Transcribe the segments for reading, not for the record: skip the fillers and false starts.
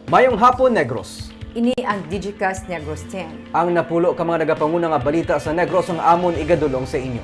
Mayong hapon, Negros. Ini ang Digicast Negros 10. Ang napulo ka mga nagapanguna nga balita sa Negros ang amon igadulong sa inyo.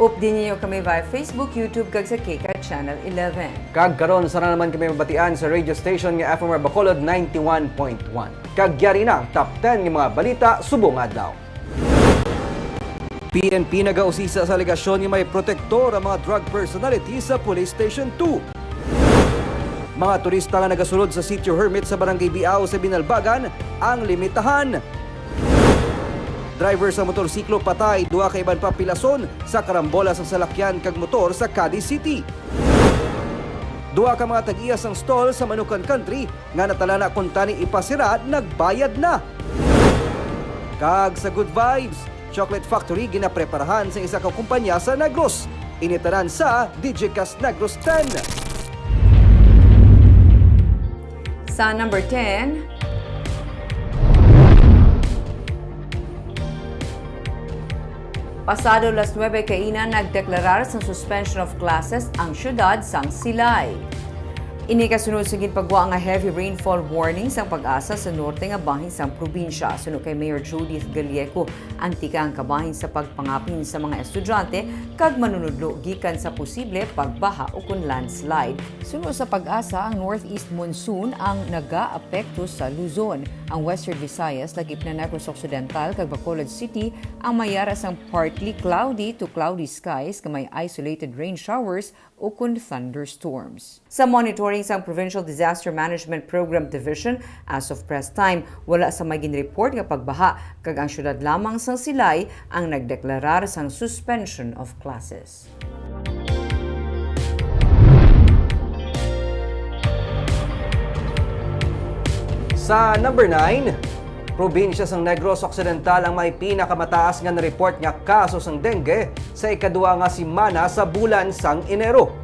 Update niyo kami via Facebook, YouTube, kag sa KK Channel 11. Kag karon sana naman kami mabatian sa radio station nga FMR Bacolod 91.1. Kag gyari na ang top 10 nga mga balita subong adlaw. PNP nagausisa sa alegasyon nga may protektor ang mga drug personality sa Police Station 2. Mga turista nga nagasulod sa Sitio Hermit sa Barangay Biao sa Binalbagan ang limitahan. Driver sa motorsiklo patay, duha ka iban pa pilason sa karambola sa salakyan kag motor sa Cadiz City. Duha ka mga tag-iya sang stall sa Manukan Country nga natalana kung tani ipasira, nagbayad na. Kag sa Good Vibes, Chocolate Factory ginapreparahan sa isa ka kumpanya sa Negros. Initaran sa Digicast Negros 10. Sa number 10, pasado las 9 kainan nagdeklarar sa suspension of classes ang syudad sang Silay. Ini kasunod sa ginpagwa nga heavy rainfall warning sang pag-asa sa norte nga bahin sang probinsya. Sunod kay Mayor Judith Galieco, ang tika ang kabahin sa pagpangapin sa mga estudyante kag manunudlo gikan sa posible pagbaha o kun landslide. Sunod sa pag-asa, ang northeast monsoon ang naga-apekto sa Luzon. Ang Western Visayas, lagip na Negros Occidental kag Bacolod City ang mayara sang partly cloudy to cloudy skies nga may isolated rain showers o kun thunderstorms. Sa monitoring sang Provincial Disaster Management Program Division, as of press time, wala sa may ginreport nga pagbaha kag ang syudad lamang sang Silay ang nagdeklarar sang suspension of classes. Sa number 9, probinsya sang Negros Occidental ang may pinakamataas nga na-report nga kaso sang dengue sa ikaduha nga simana sa bulan sang Enero.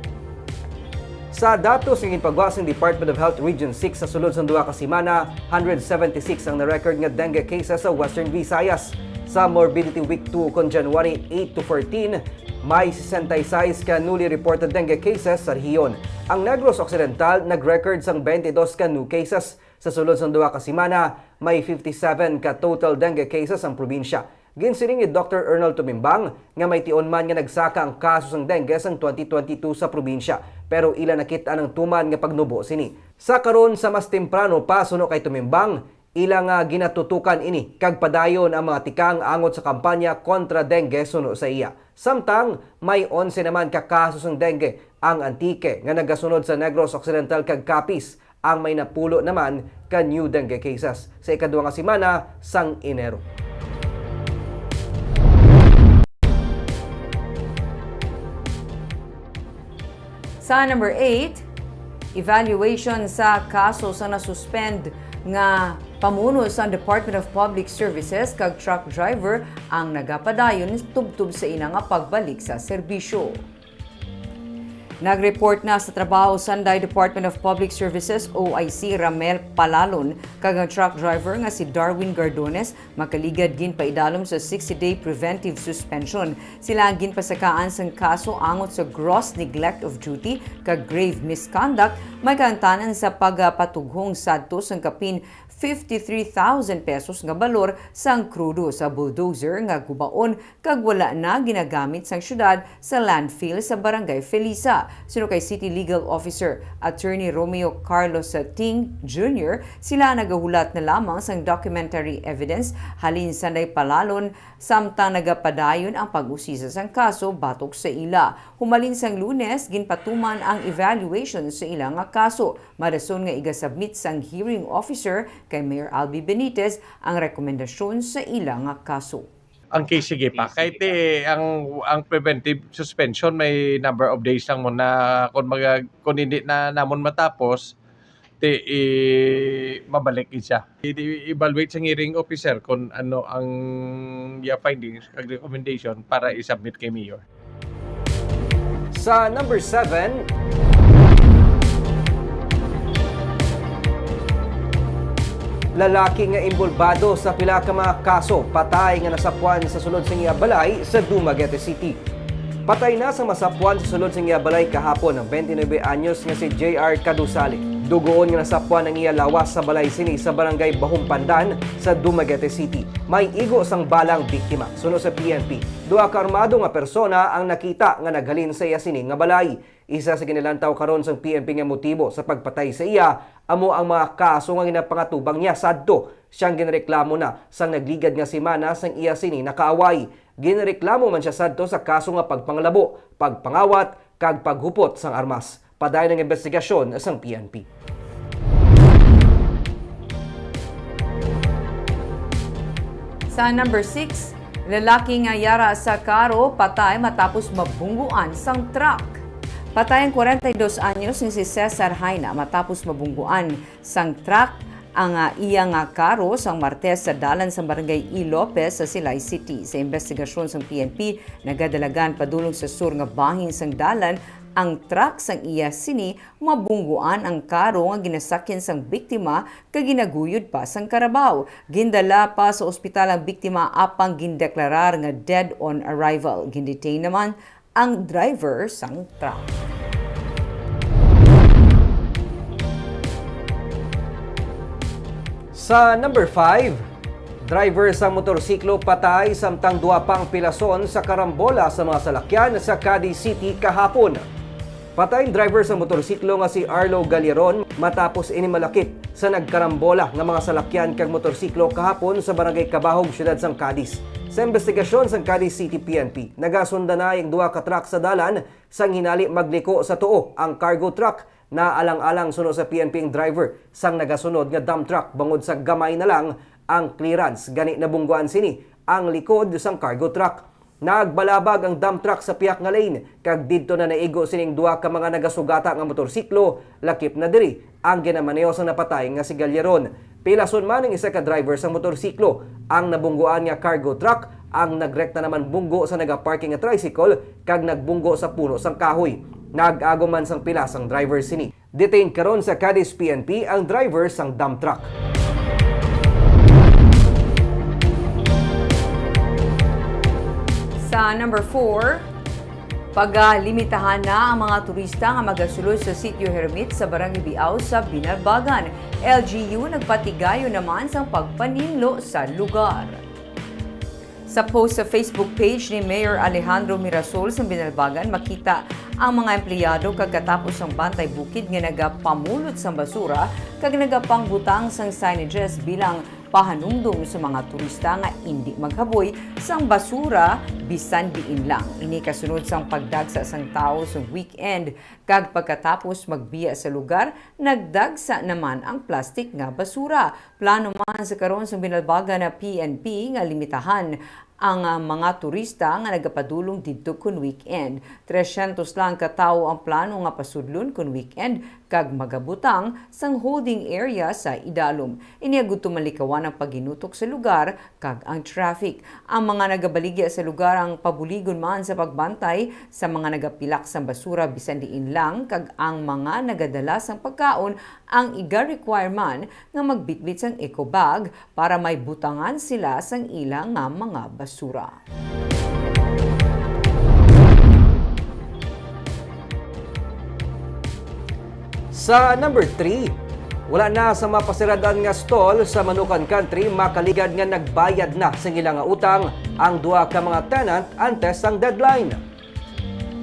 Sa datos ng ginpagwa sang Department of Health Region 6 sa sulod sang duha ka simana, 176 ang na-record nga dengue cases sa Western Visayas. Sa Morbidity Week 2 kon January 8 to 14, may 66 ka newly reported dengue cases sa rehiyon. Ang Negros Occidental nag-record sang 22 ka new cases. Sa sulod sang duha ka simana, may 57 ka total dengue cases ang probinsya. Ginsiling ni Dr. Arnold Tumimbang nga may tion man nga nagsaka ang kaso sang dengue sang 2022 sa probinsya, pero ila nakita ng tuman nga pagnubo sini. Sa karon sa mas temprano pa suno kay Tumimbang, ila nga ginatutukan ini kag padayon ang mga tikang angot sa kampanya kontra dengue suno sa iya. Samtang may 11 naman ka kaso sang dengue ang Antique nga nagasunod sa Negros Occidental kag Capiz. Ang may napulo naman ka new dengue cases sa ikaduha nga simana sang Enero. Sa number 8, evaluation sa kaso sa nasuspend nga pamuno sa Department of Public Services kag truck driver ang nagapadayon tubtub sa ina nga pagbalik sa serbisyo. Nag-report na sa trabaho Sanday Department of Public Services OIC Ramel Palalon kag ang truck driver nga si Darwin Gardones makaligad gin paidalom sa 60-day preventive suspension. Sila ang ginpasakaan sang kaso angot sa gross neglect of duty kag grave misconduct may kaantanan sa pagpatughong sadto sang kapin 53,000 pesos nga balor sang krudo sa bulldozer nga gubaon kag wala na ginagamit sang syudad sa landfill sa Barangay Felisa. Sino kay City Legal Officer Attorney Romeo Carlos Ting Jr., sila nagahulat na lamang sang documentary evidence halin sanday palalon samtang nagapadayon ang pag-usisa sang kaso batok sa ila. Humalin sang Lunes ginpatuman ang evaluation sa ila nga kaso. Marason nga igasubmit sang hearing officer kay Mayor Albi Benitez ang rekomendasyon sa ila nga kaso. Ang case sige pa kahit ang preventive suspension may number of days lang mo na kung hindi na namon matapos mabalik siya. I-evaluate sa hearing officer kung ano ang findings kag recommendation para i-submit kay Mayor. Sa number 7, lalaki nga imbolbado sa pila ka mga kaso patay nga nasapuan sa sulod sa balay sa Dumaguete City. Patay na sa masapuan sa sulod sa balay kahapon ng 29 anyos nga si J.R. Kadusali. Dugoon nga nasapuan ang iya lawas sa balay sini sa barangay Bahumpandan sa Dumaguete City. May igo sang balang biktima. Suno sa PNP, duha ka armado nga persona ang nakita nga naghalin sa iya sini nga balay. Isa sa kinilantaw karon sang PNP nga motibo sa pagpatay sa iya amo ang mga kaso nga ginapangatubang niya sadto. Siyang ginreklamo na sang nagligad nga si Mana sang iya sini nakaaway. Ginreklamo man siya sadto sa kaso nga pagpanglabo, pagpangawat kag paghupot sang armas. Padayon ng investigasyon sang PNP. Sa number 6, lalaki nga yara sa karo patay matapos mabungguan sang truck. Patay ang 42 anyos ni si Cesar Haina matapos mabungguan sang truck ang iya nga karo sang Martes sa dalan sa barangay E. Lopez sa Silay City. Sa investigasyon sang PNP, nagadalagan padulong sa sur nga bahing sang dalan ang truck sang iya sini mabungguan ang karo nga ginasakyan sang biktima kag ginaguyod pa sang karabaw. Gindala pa sa ospital ang biktima apang gindeklarar nga dead on arrival. Gindetain naman ang driver sang truck. Sa number 5, driver sa motorsiklo patay samtang duwa pang pilason sa karambola sa mga salakyan sa Cadiz City kahapon. Patay ang driver sa motorsiklo nga si Arlo Galeron matapos inimalakip sa nagkarambola nga mga salakyan kag motorsiklo kahapon sa barangay Cabahog, siyudad sang Cadiz. Sa investigasyon sang Cadiz City PNP, nagasunda na yung duha ka truck sa dalan sang hinali magliko sa tuo ang cargo truck. Na alang-alang suno sa PNP ang driver sang nagasunod nga dump truck bangod sa gamay na lang ang clearance. Gani nabungguan sini ang likod sang cargo truck. Nagbalabag ang dump truck sa piyak nga lane kag didto na naigo sining duha ka mga nagasugata nga motorsiklo, lakip na diri ang ginamaneho sang napatay nga si Galeron. Pilason man ang isa ka driver sa motorsiklo. Ang nabungguan nga cargo truck ang nagrekta naman bunggo sa nagaparking nga tricycle kag nagbunggo sa puno sang kahoy. Nag-ago man sang pila sang driver sini. Detained karon sa Cadiz PNP ang driver sang dump truck. Sa number 4, pagalimitahan na ang mga turista nga magasulod sa Sitio Hermit sa Barangay Biao sa Binalbagan. LGU nagpatigayo naman sa pagpaninlo sa lugar. Sa post sa Facebook page ni Mayor Alejandro Mirasol sa Binalbagan, makita ang mga empleyado kagkatapos ng bantay bukid nga nagapamulot sa basura kag nagapangbutang sang signages bilang pahanumdum sa mga turista nga hindi maghaboy sang basura bisan diin lang. Ini kasunod sang pagdagsa sang tao sa weekend kag pagkatapos magbiya sa lugar, nagdagsa naman ang plastic nga basura. Plano man sa karon sa Binalbagan na PNP nga limitahan ang mga turista nga nagapadulong didto kun weekend. 300 lang ka tawo ang plano nga pasudlon kun weekend kag magabutang sang holding area sa idalom. Iniagud tumalikawan ang paginutok sa lugar kag ang traffic. Ang mga nagabaligya sa lugar ang pabuligon man sa pagbantay sa mga nagapilak sang basura bisan diin lang kag ang mga nagadala sang pagkaon ang iga-require man nga magbitbit sang eco bag para may butangan sila sang ilang nga mga basura. Sa number 3, wala na sa mapasiradan nga stall sa Manukan Country makaligad nga nagbayad na sa ilang nga utang ang duha ka mga tenant antes sang deadline.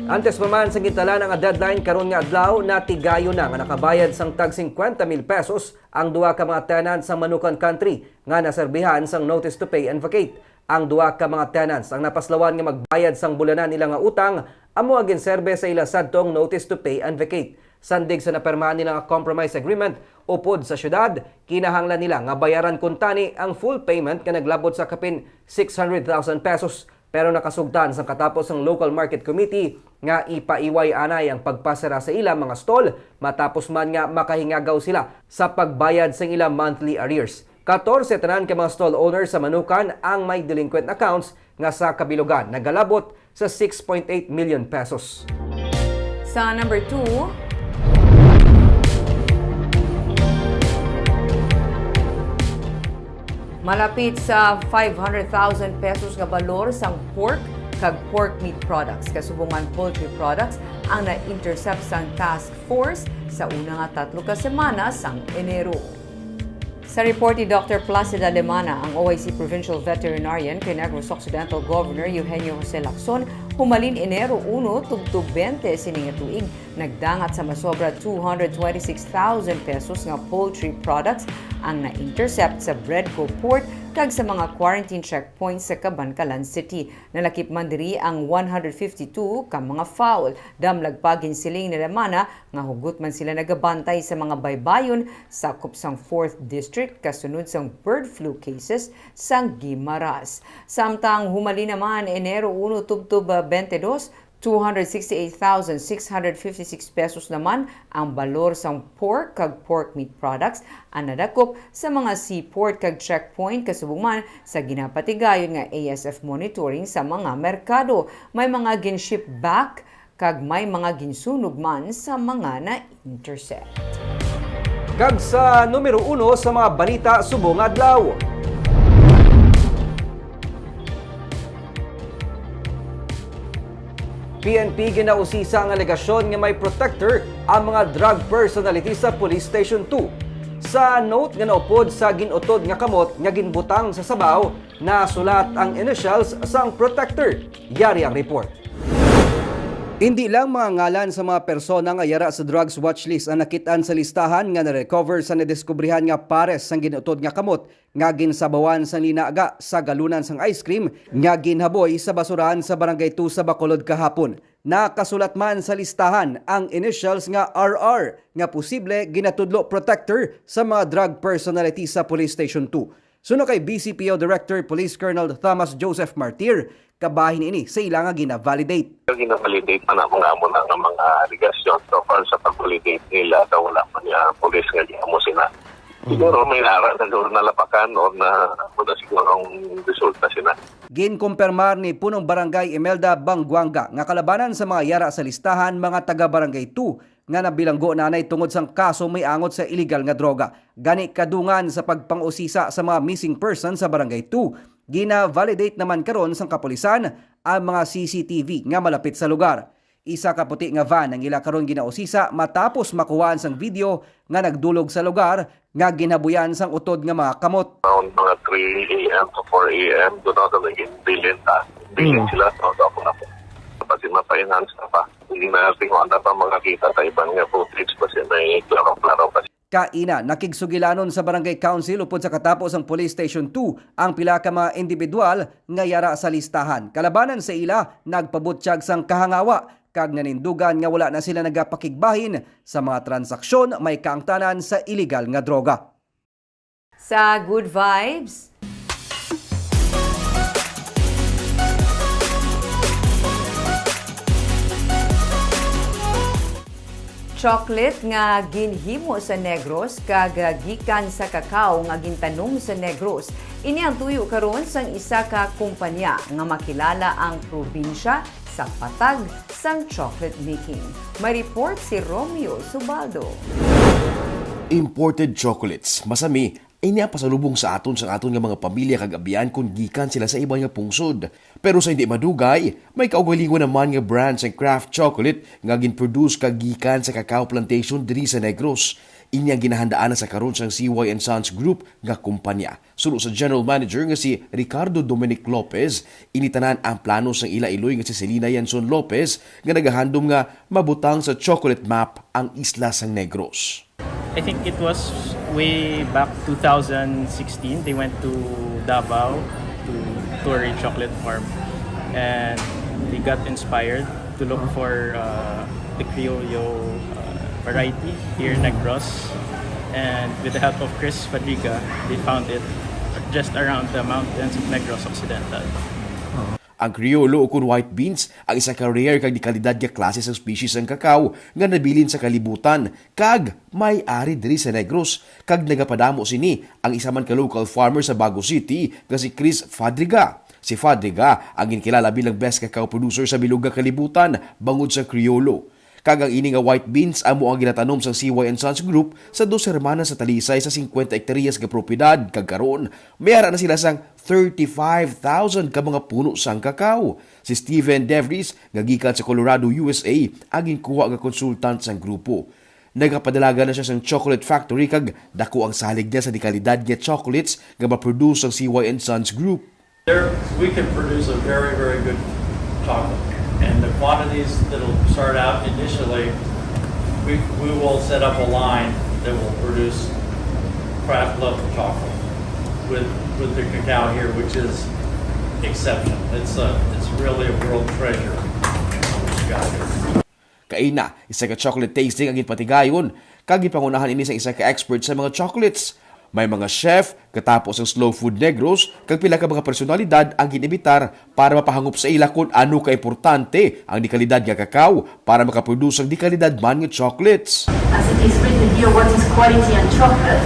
Antes pa man sa gitalan ang deadline karon nga adlaw natigayo na nga nakabayad sang tag 50,000 pesos ang duha ka mga tenant sa Manukan Country nga naserbihan sang notice to pay and vacate. Ang duha ka mga tenants ang napaslawan nga magbayad sang bulanan nila nga utang amo agin serbe sa ila sadtong notice to pay and vacate. Sandig sa napermahan nila nga compromise agreement upod sa syudad, kinahanglan nila nga bayaran kuntani ang full payment nga naglabot sa kapin 600,000 pesos. Pero nakasugdan sa katapos ng local market committee nga ipaiway anay ang pagpasara sa ilang mga stall matapos man nga makahingagaw sila sa pagbayad sa ilang monthly arrears. 14 tanan ka mga stall owners sa Manukan ang may delinquent accounts nga sa kabilugan nagalabot sa 6.8 million pesos. Sa number 2, malapit sa 500,000 pesos nga balor sang pork kag pork meat products. Kasubong man poultry products ang na-intercept sang task force sa una nga 3 ka semana sang Enero. Sa report ni Dr. Placida Lemana, ang OIC Provincial Veterinarian kay Negros Occidental Governor Eugenio Jose Lacson, humalin Enero 1 tugtog 20 sining tuig, nagdangat sa masobra 226,000 pesos nga poultry products ang na-intercept sa Bredco Port kag sa mga quarantine checkpoints sa Cabancalan City. Nalakip man diri ang 152 ka mga foul. Damlag pagin siling ni Lemana nga hugot man sila nagabantay sa mga baybayon sa kupsang 4th District kasunod sang bird flu cases sang Guimaras. Samtang humali naman Enero 1 tubtub 22, 268,656 pesos naman ang balor sang pork kag pork meat products ang nadakop sa mga seaport kag checkpoint kasubong man sa ginapatigayon nga ASF monitoring sa mga merkado. May mga ginship back kag may mga ginsunog man sa mga na-intercept. Kag sa numero 1 sa mga balita subong adlaw. PNP ginausisa ang alegasyon nga may protector ang mga drug personality sa Police Station 2. Sa note nga naupod sa ginutod nga kamot nga ginbutang sa sabaw, nasulat ang initials sang protector. Yari ang report. Hindi lang mga ngalan sa mga persona nga yara sa drugs watchlist ang nakitaan sa listahan nga na-recover sa nadiskubrihan nga pares sang ginutod nga kamot nga ginsabawan sa linaga sa galunan sang ice cream nga ginhaboy sa basurahan sa Barangay 2 sa Bacolod kahapon. Nakasulat man sa listahan ang initials nga RR nga posible ginatudlo protector sa mga drug personality sa Police Station 2. Suno kay BCPO Director Police Colonel Thomas Joseph Martir, kabahin ini sa ilang nga gina-validate. Gina-validate man ang mga amo ng mga allegation. So far sa pag-validate nila, wala man niya police nga amo sila. Siguro may naran na doon nalapakan o na siguro ang resulta sila. Ginkumpirmar ni Punong Barangay Imelda Bangguanga nga kalabanan sa mga yara sa listahan mga taga-Barangay 2 nga nabilanggo nanay tungod sang kaso may angot sa illegal nga droga. Gani kadungan sa pagpang-usisa sa mga missing person sa Barangay 2. Gina-validate naman karon sang kapulisan ang mga CCTV nga malapit sa lugar. Isa ka puti nga van ang ila karon ginausisa matapos makuhaan sang video nga nagdulog sa lugar nga ginabuyan sang utod nga mga kamot. Around mga 3 a.m. to 4 a.m. doon ako naging billion sila. So ako na po. Kasi mapa-enhance na pa. Hindi na natin kung ano pa makakita sa ibang nga footage kasi may klaro-klaro pa. Kaina, nakigsugilanon sa Barangay Council upod sa katapos ang Police Station 2 ang pila ka mga individual nga yara sa listahan. Kalabanan sa ila, nagpabutsyag sang kahangawa kag nanindugan nga wala na sila nagapakigbahin sa mga transaksyon may kaangtanan sa illegal nga droga. Sa Good Vibes, chocolate nga ginhimo sa Negros kag gikan sa kakao nga gintanom sa Negros. Ini ang tuyo karon sang isa ka kumpanya nga makilala ang probinsya sa patag sang chocolate making. May report si Romeo Subaldo. Imported chocolates, masami, ay niya pasalubong sa aton nga mga pamilya kag abiyan kung gikan sila sa ibang nga pungsod. Pero sa hindi madugay, may kaugalingon naman nga brands ng craft chocolate nga ginproduce kag gikan sa cacao plantation diri sa Negros. Inyang ginahandaan na sa karon sang CY & Sons Group nga kumpanya. Suno sa General Manager nga si Ricardo Dominic Lopez, initanan ang plano sang ila iloy nga si Celina Yanson Lopez nga nagahandom nga mabutang sa chocolate map ang isla sang Negros. I think it was way back 2016. They went to Davao to tour a chocolate farm, and they got inspired to look for the Criollo variety here in Negros. And with the help of Chris Fadriga, they found it just around the mountains of Negros Occidental. Ang Criollo o kun white beans ang isa ka rare kag di kalidad nga klase sa species ng kakao nga nabilin sa kalibutan kag may ari diri sa Negros kag nagapadamo sini ang isa man ka local farmer sa Bago City nga si Chris Fadriga. Si Fadriga ang ginkilala bilang best cacao producer sa bilog nga kalibutan bangod sa Criollo. Kagang ini nga white beans amo ang ginatanom sa CY & Sons Group sa 2 hermanas sa Talisay sa 50 hektaryas nga propiedad. Kag karon, mayara na sila sang 35,000 ka mga puno sang kakao. Si Steven DeVries nga gikan sa Colorado, USA, aging kuha nga konsultant sang grupo. Nagapadalaga na siya sang chocolate factory kag dako ang salig niya sa dekalidad nga chocolates nga ma-produce ang CY & Sons Group. There, we can produce a very, very good chocolate. And the quantities that'll start out initially, we will set up a line that will produce craft level chocolate with the cacao here, which is exceptional. It's really a world treasure what you got here. Kaina, isa ka chocolate tasting ang ginpatigayon, kag gipangunahan ini sa isa ka expert sa mga chocolates. May mga chef, katapos ang Slow Food Negros, kag pila ka mga personalidad ang ginibitar para mapahangup sa ila kung ano ka-importante ang dekalidad nga kakao para makaproduce ang dekalidad man nga chocolates. As it is written here, what is quality and chocolate,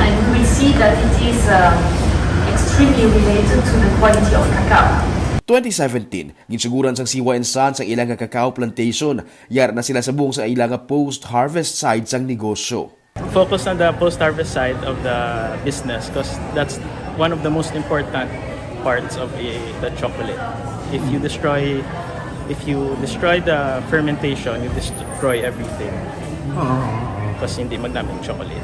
and we will see that it is extremely related to the quality of cacao. 2017, ginsiguran sang CY & Sons ang ilang nga cacao plantation. Yara na sila sa buong sa ilang nga post-harvest side sang negosyo. Focus on the post-harvest side of the business because that's one of the most important parts of the chocolate. If you destroy the fermentation, you destroy everything. Because hindi magdaming chocolate.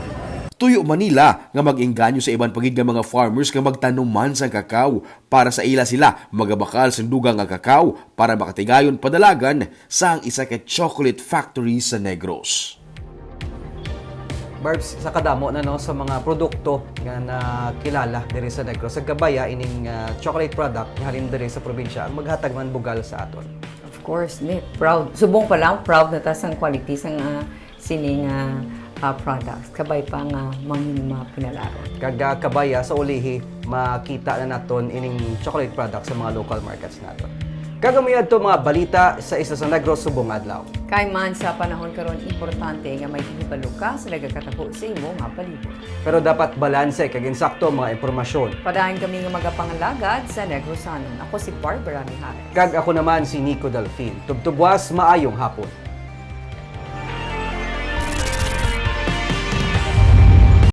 Tuyo Manila nga mag-engganyo sa ibang pagid nga mga farmers nga magtanom man sa kakao para sa ila sila magabakal sa dugang nga kakao para makatigayon padalagan sa ang isa ka chocolate factory sa Negros. Barbs, sa kadamo na no sa mga produkto nga nakilala diri sa Negros. Sa gabaya ining chocolate product nga halin diri sa probinsya ang maghatag man bugal sa aton. Of course, proud. Subong pa lang, proud na ta sang quality sang sining products. Kabay pa nga mga pinalaron. Kag kabaya sa ulihi makita na naton ining chocolate product sa mga local markets naton. Kagamiyad to mga balita sa isa sa Negros subong adlaw. Kay man sa panahon karon importante nga may hibalo ka sa nagakatapo sa imo nga palibot. Pero dapat balanse kag insakto ang mga impormasyon. Padayon kami nga magapangalagad sa Negrosanon. Ako si Barbara Mijares. Kag ako naman si Nico Delfin. Tubtubwas maayong hapon.